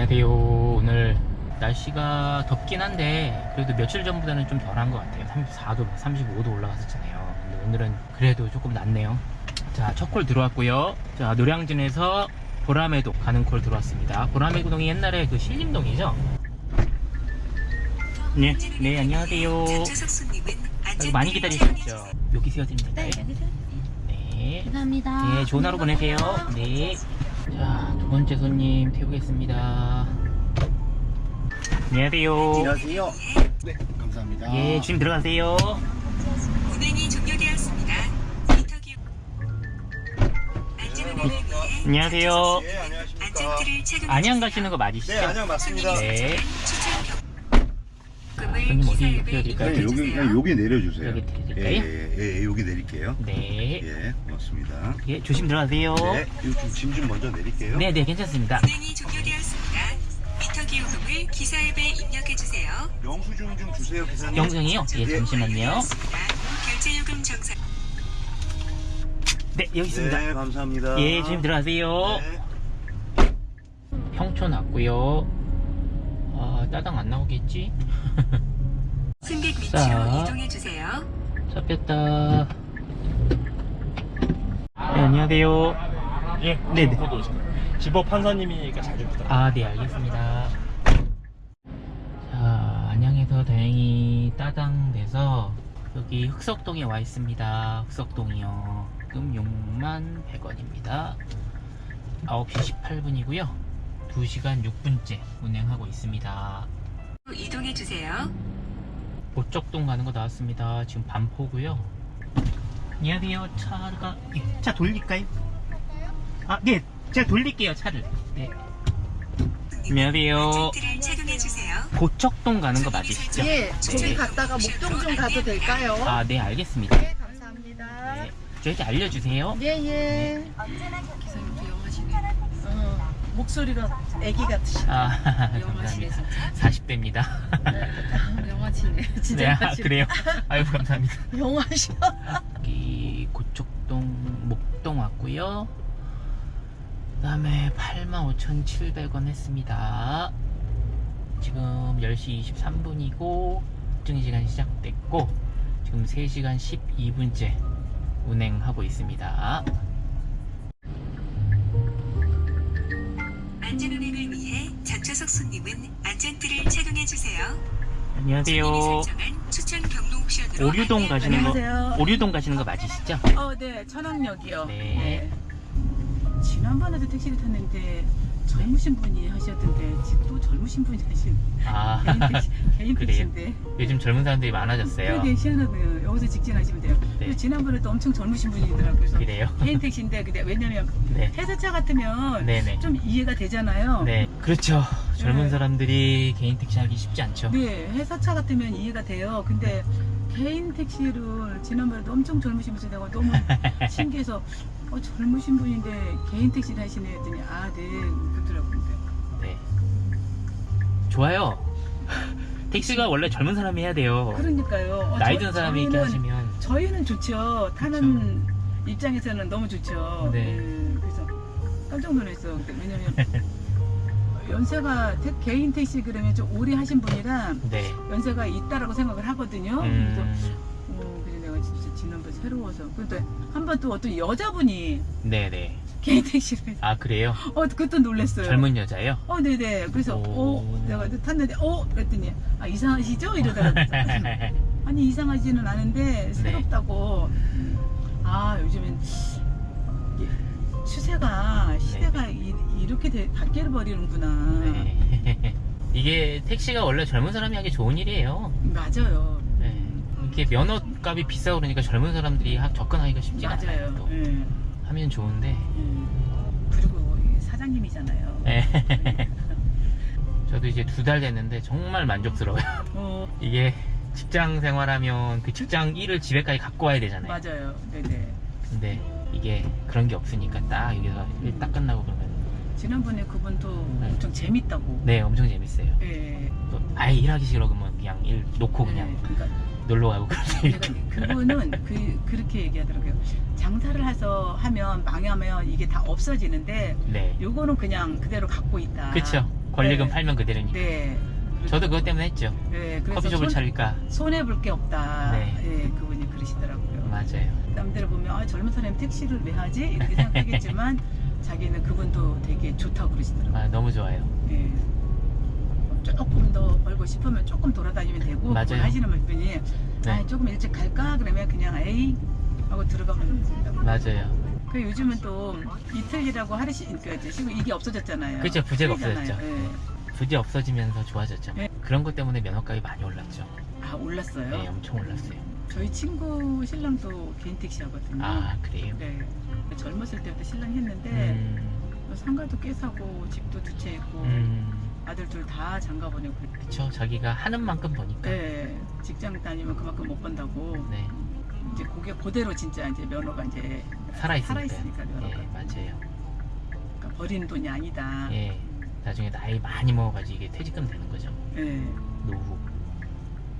안녕하세요. 오늘 날씨가 덥긴 한데 그래도 며칠 전보다는 좀 덜한 것 같아요. 34도, 35도 올라갔었잖아요. 근데 오늘은 그래도 조금 낫네요. 자, 첫 콜 들어왔고요. 자, 노량진에서 보라매도 가는 콜 들어왔습니다. 보라매동이 옛날에 그 신림동이죠? 네, 네, 안녕하세요. 많이 기다리셨죠? 여기 세워드리면 네, 될까요? 여기서. 네. 감사합니다. 네, 좋은 하루 보내세요. 네. 자, 두 번째 손님 태우겠습니다. 안녕하세요. 안녕하세요. 네, 감사합니다. 예, 주님 들어가세요. 운행이 종료되었습니다. 안녕하세요. 예, 안녕하십니까. 안전띠를 착용해 안양 주세요. 가시는 거 맞으시죠? 네, 안녕 맞습니다. 네. 손님 어디 태워드릴까요? 네, 여기 내려주세요. 여기 드릴까요? 예, 여기 내릴게요. 네. 예, 고맙습니다. 예, 조심 들어가세요. 네, 짐 좀 먼저 내릴게요. 네, 네, 괜찮습니다. 운행이 종료되었습니다. 미터기 요금을 기사 앱에 입력해 주세요. 영수증 좀 주세요, 기사님. 영상이요? 예, 잠시만요. 결제 요금 정산. 네, 여기 있습니다. 네, 감사합니다. 예, 조심 들어가세요. 네. 평촌 왔고요. 아, 따당 안 나오겠지? 승객 위치로 자. 이동해 주세요. 잡혔다. 네, 안녕하세요. 예, 네네. 집업 판사님이니까 잘 좀 부탁드립니다. 아, 네, 알겠습니다. 자, 안양에서 다행히 따당돼서 여기 흑석동에 와 있습니다. 흑석동이요. 지금 61,100원입니다. 9시 18분이고요. 2시간 6분째 운행하고 있습니다. 이동해 주세요. 보적동 가는 거 나왔습니다. 지금 반포고요. 안녕하세요. 차 돌릴까요? 아, 네. 제가 돌릴게요, 차를. 네. 안녕하세요. 안전띠를 착용해 주세요. 보적동 가는 거 맞으시죠? 예, 네. 거기 갔다가 목동 좀 가도 될까요? 아, 네, 알겠습니다. 네, 감사합니다. 네. 저에게 알려주세요. 예, 예. 기사님 귀여워하시네. 목소리가 애기 같으시네. 아, 감사합니다. 40대입니다. 영화치네. 네, 진짜 아, 그래요? 아유, 감사합니다. 영화시어. 여기 고척동, 목동 왔고요. 그 다음에 85,700원 했습니다. 지금 10시 23분이고 특정시간 시작됐고 지금 3시간 12분째 운행하고 있습니다. 안전운행을 위해 전좌석 손님은 안전띠를 착용해 주세요. 안녕하세요. 설정한 추천 경로 옵션으로 오류동 가시는 거, 안녕하세요. 오류동 가시는 거 맞으시죠? 네, 천왕역이요. 네. 지난번에도 택시를 탔는데 젊으신 분이 하셨던데 지금 또 젊으신 분이 하신 아, 개인 그래요? 택시인데. 요즘 젊은 사람들이 많아졌어요. 그게 희한하네요. 여기서 직진하시면 돼요. 네. 그리고 지난번에도 엄청 젊으신 분이더라고요. 그래서 그래요? 개인 택시인데 근데 왜냐면 네. 회사차 같으면 네네. 좀 이해가 되잖아요. 네. 그렇죠. 젊은 네. 사람들이 개인 택시 하기 쉽지 않죠. 네, 회사차 같으면 이해가 돼요. 근데 개인 택시를 지난번에도 엄청 젊으신 분이 내가 너무 신기해서 젊으신 분인데 개인 택시를 하시네 했더니 네 그러더라고요. 네. 좋아요. 택시가 원래 젊은 사람이 해야 돼요. 그러니까요. 나이 든 사람이 이렇게 하시면. 저희는 좋죠. 타는 입장에서는 너무 좋죠. 네. 그래서 깜짝 놀랐어. 왜냐면 연세가 개인 택시 그러면 좀 오래 하신 분이라 네. 연세가 있다라고 생각을 하거든요. 그래서 그래서 내가 진짜 지난번 새로워서. 근데 한 번 또 어떤 여자분이 네네. 개인 택시를 아, 그래요? 그것도 놀랐어요. 젊은 여자예요? 네네. 그래서 오. 내가 탔는데 그랬더니 이상하시죠? 이러더라고요. 아니 이상하지는 않은데 새롭다고. 요즘엔 추세가 시대가 이렇게 바뀌어 버리는구나. 네. 이게 택시가 원래 젊은 사람이 하기 좋은 일이에요. 맞아요. 네. 이렇게 면허값이 비싸고 그러니까 젊은 사람들이 접근하기가 쉽지가 않아요. 맞아요. 또. 네. 하면 좋은데. 그리고 사장님이잖아요. 네. 저도 이제 2달 됐는데 정말 만족스러워요. 이게 직장 생활하면 그 직장 일을 집에까지 갖고 와야 되잖아요. 맞아요. 네네. 근데 이게 그런 게 없으니까 딱 여기서 일 딱 끝나고 그러면. 지난번에 그분도 엄청 재밌다고. 네, 엄청 재밌어요. 네. 또 아예 일하기 싫어 그러면 그냥 일 놓고 그냥 그러니까 놀러 가고 그러니까. 그분은 그렇게 얘기하더라고요. 장사를 하면 망하면 이게 다 없어지는데 네. 요거는 그냥 그대로 갖고 있다. 그쵸. 권리금 네. 팔면 그대로니까. 네. 저도 그것 때문에 했죠. 네, 그래서 커피숍을 차릴까. 손해 볼 게 없다. 네. 네, 그분이 그러시더라고요. 맞아요. 남들을 보면 아, 젊은 사람이 택시를 왜 하지? 이렇게 생각하겠지만 자기는 그분도 되게 좋다고 그러시더라고요. 아, 너무 좋아요. 네. 조금 더 벌고 싶으면 조금 돌아다니면 되고 맞아요. 그걸 하시는 분이 네. 아, 조금 일찍 갈까? 그러면 그냥 에이 하고 들어가면 된다고. 맞아요. 그 요즘은 또 이틀이라고 그러니까 지금 이게 없어졌잖아요. 그쵸, 부재가 틀리잖아요. 없어졌죠. 네. 부재 없어지면서 좋아졌죠. 네. 그런 것 때문에 면허값이 많이 올랐죠. 아 올랐어요. 네, 엄청 올랐어요. 저희 친구 신랑도 개인 택시 하거든요. 아, 그래요? 네. 젊었을 때부터 신랑 했는데 상가도 꽤 사고 집도 두 채 있고 아들 둘 다 장가 보내고 그랬- 그쵸. 자기가 하는 만큼 버니까. 네. 직장 다니면 그만큼 못 번다고 네. 이제 그게 그대로 진짜 이제 면허가 이제 살아있으니까. 살아있으니까 면허가. 예, 맞아요. 그러니까 버리는 돈이 아니다. 예. 나중에 나이 많이 먹어가지고 이게 퇴직금 되는 거죠. 네. 노후. 또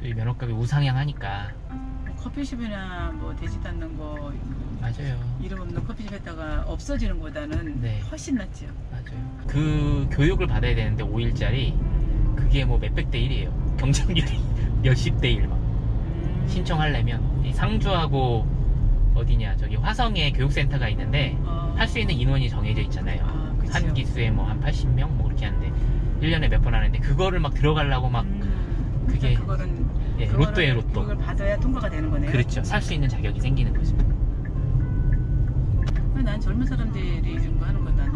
이 면허값이 우상향하니까. 뭐 커피숍이나 뭐 되지도 않는 거 맞아요. 이름 없는 커피숍 했다가 없어지는 것보다는 네. 훨씬 낫죠. 맞아요. 그 교육을 받아야 되는데 5일짜리 그게 뭐 몇백 대 1이에요. 경쟁률이 몇십 대 1 막. 신청하려면 이 상주하고 어디냐 저기 화성에 교육센터가 있는데 할 수 있는 인원이 정해져 있잖아요. 아, 그쵸. 한 기수에 뭐 한 80명 뭐 그렇게 하는데 1년에 몇 번 하는데 그거를 막 들어가려고 막 그게 그거는 예, 그거를 로또예요, 로또. 그걸 받아야 통과가 되는 거네요. 그렇죠. 살 수 있는 자격이 생기는 거죠. 난 젊은 사람들이 이런 거 하는 거 나는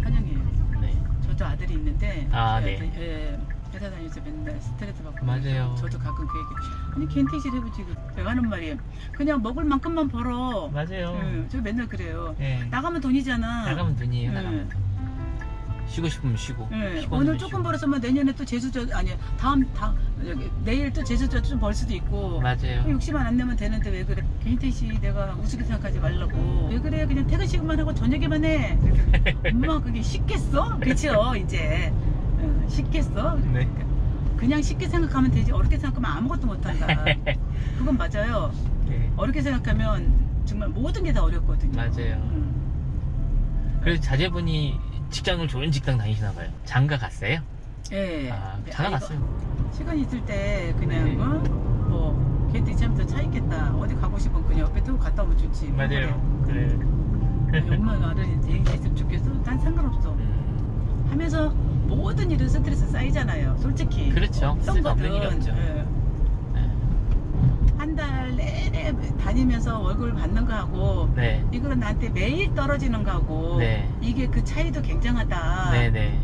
환영해요. 네. 저도 아들이 있는데 아, 저희 네. 아들, 예, 회사 다니면서 맨날 스트레스 받고 맞아요. 저도 가끔 그 얘기 아니 개인 택시를 해보지 내가 하는 말이 그냥 먹을 만큼만 벌어. 맞아요. 저 맨날 그래요. 예. 나가면 돈이잖아. 나가면 돈이에요. 예. 나가면 돈. 쉬고 싶으면 쉬고. 예, 피곤하면 오늘 조금 쉬고. 벌었으면 내년에 또 제주도 아니 여기 내일 또 제주도 좀 벌 수도 있고 맞아요. 60만 안 내면 되는데 왜 그래 개인 택시 내가 우습게 생각하지 말라고 왜 그래 그냥 퇴근 시간만 하고 저녁에만 해 엄마 그게 쉽겠어? 그쵸 이제 쉽겠어? 네. 그냥 쉽게 생각하면 되지 어렵게 생각하면 아무것도 못한다 그건 맞아요 네. 어렵게 생각하면 정말 모든 게 다 어렵거든요 맞아요. 그래서 자제분이 직장을 좋은 직장 다니시나 봐요. 장가 갔어요? 예. 아, 근데 장가 아이가 갔어요. 시간 있을 때 그냥 네. 뭐 걔한테 하면서 차 있겠다 어디 가고 싶으면 그냥 옆에 두고 갔다 오면 좋지 맞아요. 그래. 엄마 아들이 대행자 있으면 좋겠어 난 상관없어 하면서 모든 일은 스트레스 쌓이잖아요 솔직히 그렇죠. 어떤 쓸데없는 거든. 일이 없죠. 예. 한 달 내내 다니면서 월급을 받는 거하고 네. 이거는 나한테 매일 떨어지는 거하고 네. 이게 그 차이도 굉장하다 네네.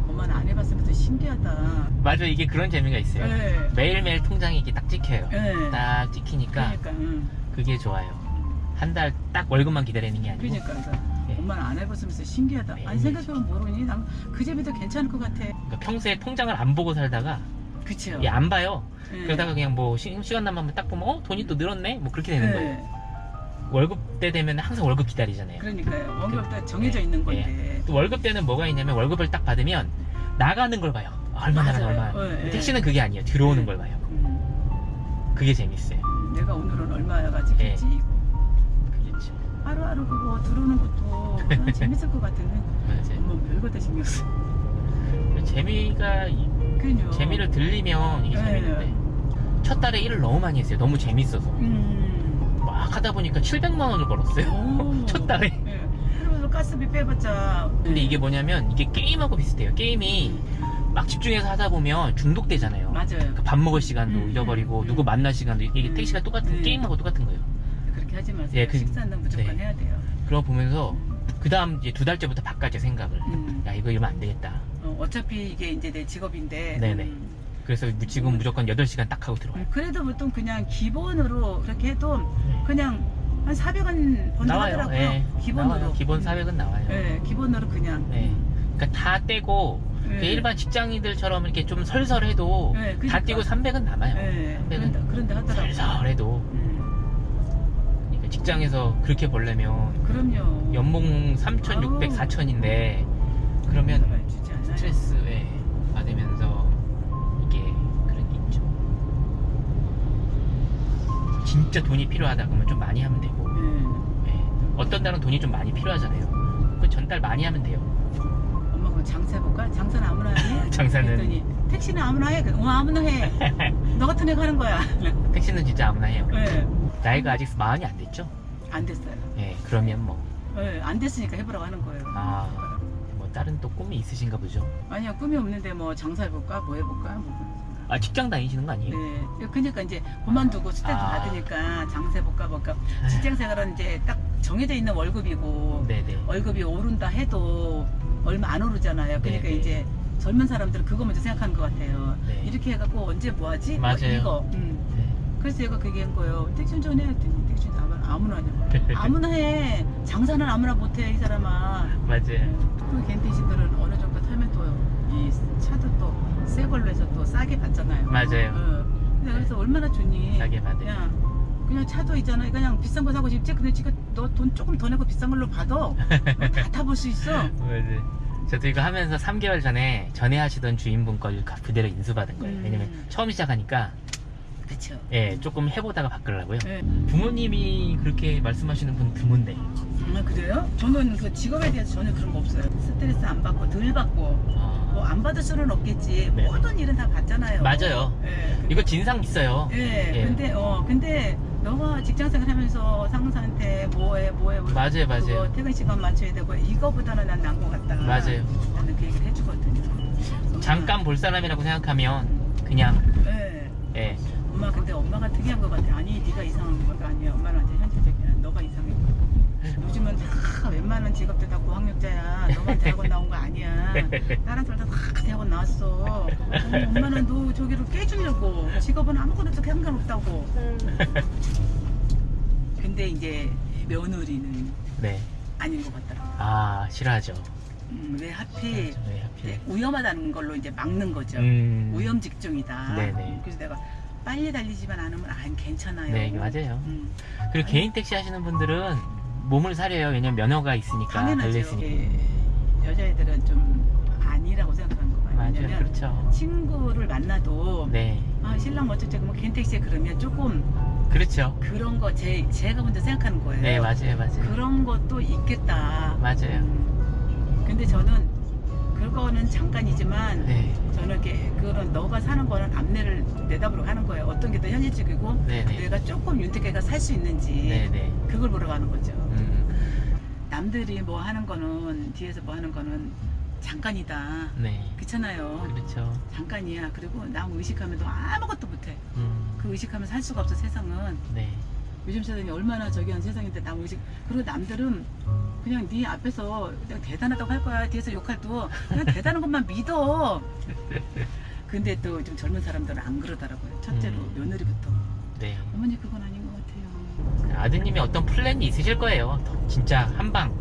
엄마는 안 해봤으면 더 신기하다 맞아, 이게 그런 재미가 있어요. 네. 매일매일 통장이 이렇게 딱 찍혀요. 네. 딱 찍히니까 그러니까 그게 좋아요. 한 달 딱 월급만 기다리는 게 아니고. 그러니까 그래서 네. 엄마는 안 해봤으면서 신기하다 네. 아니 생각해보면 모르니 난 그 재미도 괜찮을 것 같아 그러니까 평소에 통장을 안 보고 살다가 그쵸 예, 안 봐요. 네. 그러다가 그냥 뭐 시간 남으면 딱 보면 돈이 또 늘었네? 뭐 그렇게 되는 거예요. 네. 월급 때 되면 항상 월급 기다리잖아요. 그러니까요 월급 다 정해져 네. 있는 건데 또 월급 때는 뭐가 있냐면 월급을 딱 받으면 나가는 걸 봐요. 얼마 나가는 걸 맞아요. 봐요. 네, 택시는 그게 아니에요. 들어오는 네. 걸 봐요. 음, 그게 재밌어요. 내가 오늘은 얼마가 찍혔지 네. 이거 그렇죠. 하루하루 그거 들어오는 것도 아, 재밌을 것 같은데 맞아요. 엄마 별거 다 신경 써 재미가 그럼요 재미를 들리면 이게 네. 재밌는데 첫 달에 일을 너무 많이 했어요. 너무 재밌어서 막 하다 보니까 700만 원을 벌었어요. 오. 첫 달에. 네. 그러면서 가스비 빼봤자 근데 이게 뭐냐면 이게 게임하고 비슷해요. 게임이 막 집중해서 하다 보면 중독되잖아요. 맞아요 밥 먹을 시간도 음, 잃어버리고 음, 누구 만날 시간도 이게 택시가 똑같은 네. 게임하고 똑같은 거예요. 그렇게 하지 마세요 예, 식사는 무조건 네. 해야 돼요 그러고 보면서 그 다음 이제 2달째부터 바꿨죠 생각을. 야 이거 이러면 안 되겠다. 어차피 이게 이제 내 직업인데 네네. 그래서 지금 무조건 8시간 딱 하고 들어와요. 그래도 보통 그냥 기본으로 그렇게 해도 그냥 한 400원 번다 나와요. 하더라고요 예. 기본으로 나와요. 기본 400은 나와요. 네, 기본으로 그냥 네. 그러니까 다 떼고 네. 일반 직장인들처럼 이렇게 좀 설설해도 네, 그러니까. 다 떼고 300은 남아요. 네, 300은 그런데 하더라고요 설설해도 그러니까 직장에서 그렇게 벌려면 그럼요 연봉 3,600, 4,000인데 그러면 주지 않아요. 스트레스에 받으면서 이게 그런 게 있죠. 진짜 돈이 필요하다 그러면 좀 많이 하면 되고 네. 네. 어떤 달은 돈이 좀 많이 필요하잖아요. 그 전달 많이 하면 돼요. 엄마가 뭐 장사해볼까? 장사는 아무나 해? 장사는- 그랬더니 택시는 아무나 해? 아무나 해. 너 같은 애가 하는 거야. 택시는 진짜 아무나 해요. 네, 나이가 아직 마흔이 안 됐죠? 안 됐어요. 예, 그러면 뭐, 네, 안 됐으니까 해보라고 하는 거예요. 뭐 다른 또 꿈이 있으신가 보죠? 아니야, 꿈이 없는데 뭐 장사해볼까? 뭐 해볼까? 뭐. 아, 직장 다니시는 거 아니에요? 네, 그러니까 이제 그만두고 스트레스 아. 받으니까 장사해볼까 볼까. 직장 생활은 이제 딱 정해져 있는 월급이고 네네. 월급이 오른다 해도 얼마 안 오르잖아요. 그러니까 네네. 이제 젊은 사람들은 그거 먼저 생각하는 것 같아요. 네. 이렇게 해갖고 언제 뭐하지? 뭐 맞아요. 이거. 네. 그래서 얘가 그게 한 거예요. 택시 운전해. 택시 아무나 하냐고. 아무나 해. 장사는 아무나 못해 이 사람아. 맞아요. 또 겐티시들은 어느 정도 타면 또 이 차도 또 새 걸로 해서 또 싸게 받잖아요. 맞아요. 근데 그래서 얼마나 좋니? 싸게 받아요. 그냥 차도 있잖아. 그냥 비싼 거 사고 싶지. 근데 지금 너 돈 조금 더 내고 비싼 걸로 받아. 다 타볼 수 있어. 맞아요. 저도 이거 하면서 3개월 전에 하시던 주인분 걸 그대로 인수받은 거예요. 왜냐면 처음 시작하니까 그쵸. 예, 조금 해보다가 바꾸려고요. 네. 부모님이 그렇게 말씀하시는 분 드문데. 아, 그래요? 저는 그 직업에 대해서 전혀 그런 거 없어요. 스트레스 안 받고 덜 받고 뭐 안 받을 수는 없겠지. 네. 모든 일은 다 받잖아요. 맞아요. 예. 이거 진상 있어요. 예. 예. 근데 너가 직장생활 하면서 상사한테 뭐해 맞아요, 맞아요. 그거 퇴근 시간 맞춰야 되고 이거보다는 난 나은 것 같다. 맞아요. 나는 그 얘기를 해주거든요. 잠깐 볼 사람이라고 생각하면 그냥 예. 예. 엄마 근데 엄마가 특이한 것 같아. 아니 네가 이상한 거가 아니야. 엄마는 이제 현실적이야. 너가 이상해. 요즘은 다 웬만한 직업들 다 고학력자야. 너만 대학원 나온 거 아니야. 다른 사람들 다 대학원 나왔어. 아니, 엄마는 너 저기를 깨주려고. 직업은 아무거나 도 상관없다고. 근데 이제 며느리는 네. 아닌 것 같더라고. 아, 싫어하죠. 왜 하필 왜 이제 하필. 위험하다는 걸로 이제 막는 거죠. 위험 직종이다. 네네. 그래서 내가 빨리 달리지만 않으면 안 괜찮아요. 네, 맞아요. 음. 그리고 개인 택시 하시는 분들은 몸을 사려요. 왜냐면 면허가 있으니까 당연하죠. 달렸으니까. 예, 여자애들은 좀 아니라고 생각하는 거 봐요. 맞아요. 왜냐면 그렇죠. 친구를 만나도 네. 아, 신랑 멋졌지 뭐 겐택시에 그러면 조금 그렇죠. 그런 거 제가 먼저 생각하는 거예요. 네, 맞아요. 맞아요. 그런 것도 있겠다. 맞아요. 근데 저는 그거는 잠깐이지만 네. 저는 이렇게 그런 너가 사는 거는 앞내를 내다보러 가는 거예요. 어떤 게 더 현실적이고 네네. 내가 조금 윤택해가 살 수 있는지 네네. 그걸 보러 가는 거죠. 음. 남들이 뭐 하는 거는 뒤에서 뭐 하는 거는 잠깐이다. 네. 그렇잖아요. 그렇죠. 잠깐이야. 그리고 남 의식하면 너 아무것도 못해. 음. 그 의식하면 살 수가 없어 세상은. 네. 요즘 세상이 얼마나 저기 한 세상인데 남 의식. 그리고 남들은 그냥 네 앞에서 그냥 대단하다고 할 거야. 뒤에서 욕할도 그냥 대단한 것만 믿어. 근데 또 좀 젊은 사람들은 안 그러더라고요. 첫째로 며느리부터. 네. 어머니 그건 아닌 것 같아요. 아드님이 어떤 플랜이 있으실 거예요. 진짜 한 방.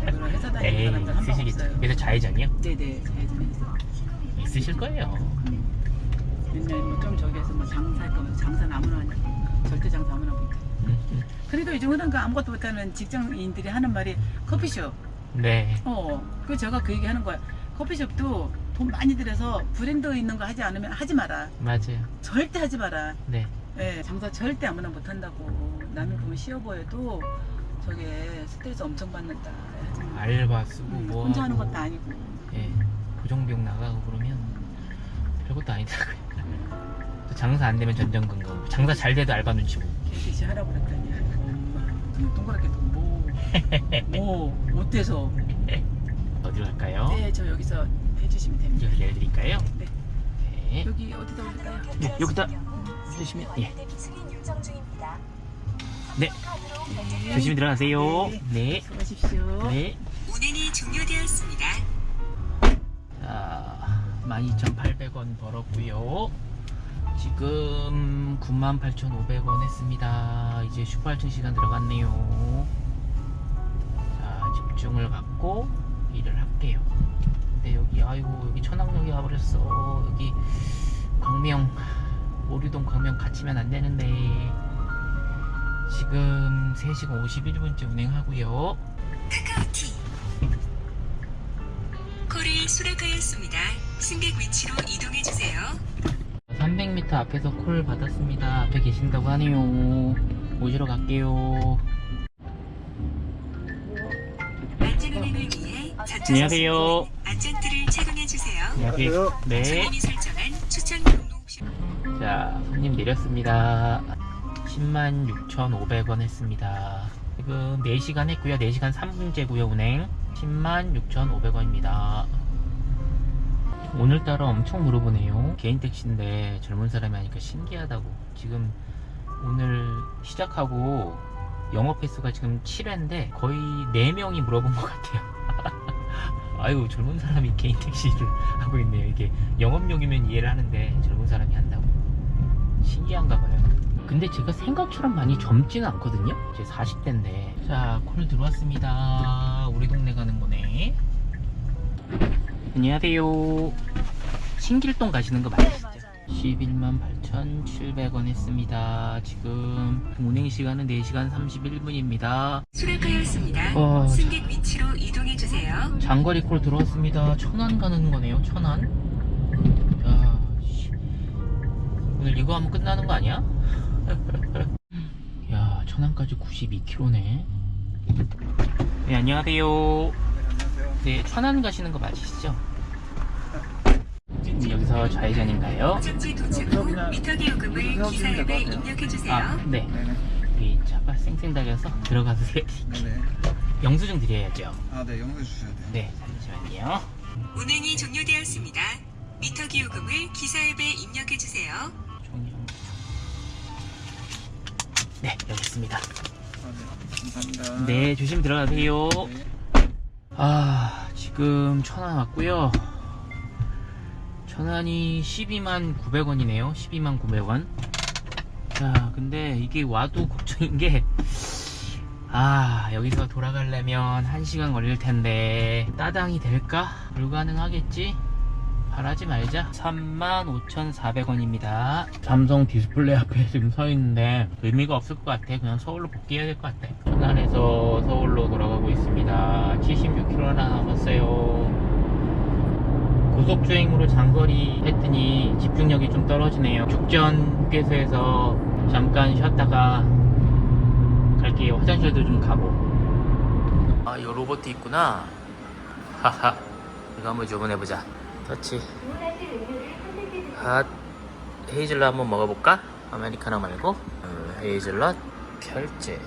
그런 회사 다니는 에이, 사람들 한번 있으시겠죠. 없어요. 그래서 좌회전이요? 네네. 자회전에서. 있으실 거예요. 맨날 뭐 좀 저기에서 뭐 장사할 거면 장사는 아무나 하냐. 절대 장사 아무나 못해. 그래도 요즘 흔한 거 아무것도 못하는 직장인들이 하는 말이 커피숍. 네. 그 제가 그 얘기 하는 거야. 커피숍도 돈 많이 들여서 브랜드 있는 거 하지 않으면 하지 마라. 맞아요. 절대 하지 마라. 네. 예, 장사 절대 아무나 못 한다고. 남이 보면 쉬워 보여도 저게 스트레스 엄청 받는다. 하지 마. 알바 쓰고 뭐 혼자 하는 하고. 것도 아니고. 예. 고정비용 나가고 그러면 별것도 아니더라고요. 또 장사 안 되면 전전긍긍 거고 장사 잘 돼도 알바 눈치 보고. 개시 하라고 그랬더니 엄마 동그랗게 뭐 어때서? 어디로 갈까요? 네, 저 여기서 해주시면 됩니다. 여기 내려드릴까요? 네. 네. 여기 어디다 올릴까요? 네, 여기다 주시면 예. 네. 조심히 들어가세요. 네. 수고하십시오. 네. 운행이 종료되었습니다. 자, 12,800원 벌었고요. 지금 98,500원 했습니다. 이제 슈퍼할증 시간 들어갔네요. 자, 집중을 갖고 일을 할게요. 근데 여기 아이고 여기 천왕역에 와버렸어. 여기 광명 오류동 광명 갇히면 안 되는데 지금 3시간 51분째 운행하고요. 카카오키. 콜이 수락하였습니다. 승객 위치로 이동해 주세요. 300m 앞에서 콜 받았습니다. 앞에 계신다고 하네요. 모시러 갈게요. 안전운행을 위해 안녕하세요. 안전띠를 착용해 주세요. 안녕하세요. 네. 손님이 설정한 추천 경로 옵션. 자, 손님 내렸습니다. 106,500원 했습니다. 지금 4시간 했고요. 4시간 3분째고요. 운행 106,500원입니다. 오늘따라 엄청 물어보네요. 개인 택시인데 젊은 사람이 하니까 신기하다고. 지금 오늘 시작하고 영업 횟수가 지금 7회인데 거의 4명이 물어본 것 같아요. 아유, 젊은 사람이 개인 택시를 하고 있네요. 이게 영업용이면 이해를 하는데 젊은 사람이 한다고. 신기한가 봐요. 근데 제가 생각처럼 많이 젊지는 않거든요. 제 40대인데. 자, 콜 들어왔습니다. 우리 동네 가는 거네. 안녕하세요. 신길동 가시는 거 맞으시죠? 118,700원 했습니다. 지금 운행 시간은 4시간 31분입니다. 수락하였습니다. 승객 위치로 이동해 주세요. 장거리 콜 들어왔습니다. 천안 가는 거네요. 천안. 야, 오늘 이거 하면 끝나는 거 아니야? 야, 천안까지 92km네. 네, 안녕하세요. 네, 천안 가시는 거 맞으시죠? 여기서 좌회전인가요? 목적지 도착 후 미터기 요금을 기사 앱에 입력해 주세요. 아, 네. 이 차가 쌩쌩 달려서 들어가서 영수증 드려야죠. 아, 네, 영수 주셔야 돼요. 네, 잠시만요. 운행이 종료되었습니다. 미터기 요금을 기사 앱에 입력해 주세요. 네, 여기 있습니다. 아, 네, 감사합니다. 네, 조심 들어가세요. 네. 아, 지금 천안 왔고요. 천안이 129,900원이네요. 129,900원. 자, 근데 이게 와도 걱정인 게, 여기서 돌아가려면 1시간 걸릴 텐데 따당이 될까? 불가능하겠지? 바라지 말자. 35,400원입니다. 삼성 디스플레이 앞에 지금 서 있는데 의미가 없을 것 같아. 그냥 서울로 복귀해야 될 것 같아. 천안에서 서울로 돌아가고 있습니다. 76km 남았어요. 고속주행으로 장거리 했더니 집중력이 좀 떨어지네요. 죽전 휴게소에서 잠깐 쉬었다가 갈게요. 화장실도 좀 가고. 아, 이거 로봇이 있구나. 하하. 이거 한번 주문해보자. 터치. 헤이즐넛 한번 먹어볼까? 아메리카노 말고. 헤이즐넛 결제.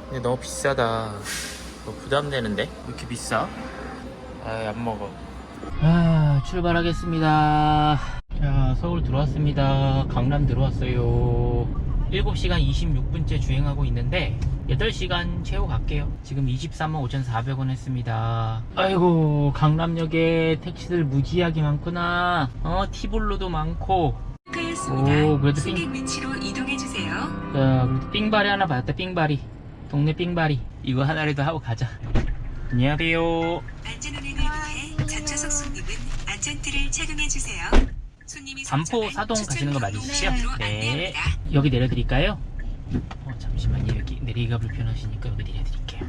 근데 너무 비싸다. 너무 부담되는데? 왜 이렇게 비싸? 안 먹어. 출발하겠습니다. 자, 서울 들어왔습니다. 강남 들어왔어요. 7시간 26분째 주행하고 있는데 8시간 채워 갈게요. 지금 235,400원 했습니다. 아이고, 강남역에 택시들 무지하게 많구나. 티볼로도 많고. 오, 그래도 승객 위치로 이동해 주세요. 자, 그래도 삥바리 하나 받았다. 삥바리. 동네 삥바리. 이거 하나라도 하고 가자. 안녕하세요. 안전운행을 위해 전좌석 손님은 안전띠를 착용해 주세요. 손님이 반포 설정한 사동 추천 가시는 거 경로 맞으시죠? 옵션으로 네. 안내합니다. 여기 내려드릴까요? 잠시만요. 여기 내리기가 불편하시니까 여기 내려드릴게요.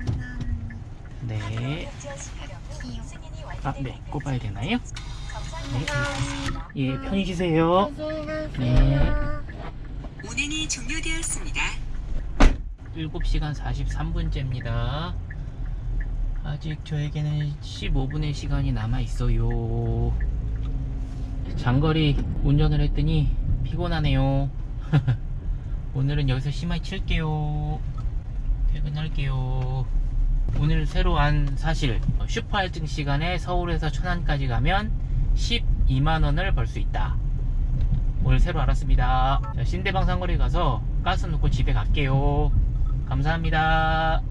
네. 네. 꼽아야 되나요? 네. 예, 편히 쉬세요. 네. 운행이 종료되었습니다. 7시간 43분째입니다. 아직 저에게는 15분의 시간이 남아 있어요. 장거리 운전을 했더니 피곤하네요. 오늘은 여기서 심하게 칠게요. 퇴근할게요. 오늘 새로 안 사실, 슈퍼 할증 시간에 서울에서 천안까지 가면 12만원을 벌 수 있다. 오늘 새로 알았습니다. 자, 신대방 상거리 가서 가스 넣고 집에 갈게요. 감사합니다.